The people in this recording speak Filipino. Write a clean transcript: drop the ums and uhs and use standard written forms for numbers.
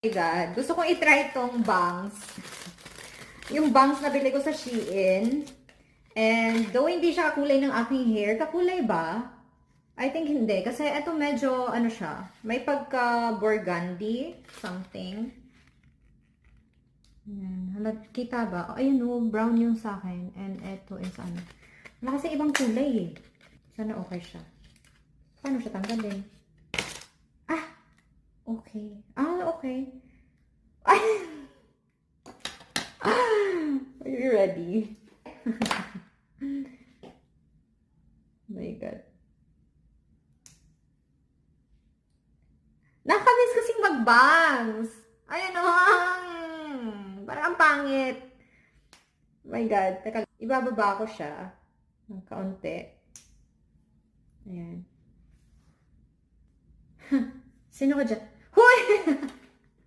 my God. Gusto kong i-try itong bangs. Yung bangs na bili ko sa Shein. And though hindi siya kakulay ng aking hair, kakulay ba? I think hindi. Kasi ito medyo, ano siya, may pagka-burgundy something. Ayan. Kita ba? Oh, ayun o, brown yung sa akin. And ito is ano. Wala kasi ibang kulay eh. Sana okay siya. Paano siya tanggalin? Ah! Okay. Ah, okay. Ay! Are you ready? Oh my God. Nakamiss kasing mag-bangs. Ayan o. Parang ang pangit. Oh my God. Teka, ibababa ko siya. Ng kaunti. Ayan. Sino ka dyan? Hoy!